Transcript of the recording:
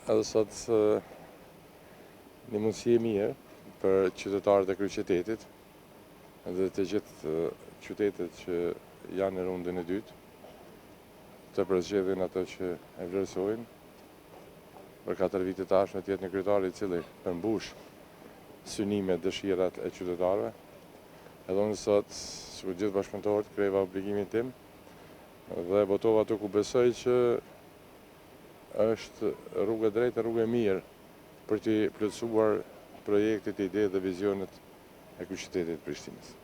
edhe sot një mundësi e mirë për qytetarët e kryeqytetit dhe të gjithë qytetet që janë në rundën e dytë të përzgjedhin ato që e vlerësojnë. Për 4 vite të ardhshme të jetë një kryetar i cili përmbush synimet, dëshirat e qytetarëve. Edhe unë sot, sikur gjithë bashkëpunëtorët, kreva obligimin tim dhe votova ato ku besoj që është rrugë e drejtë, rrugë e mirë për të plotësuar projektet, idetë dhe vizionet e kryeqytetit Prishtinës.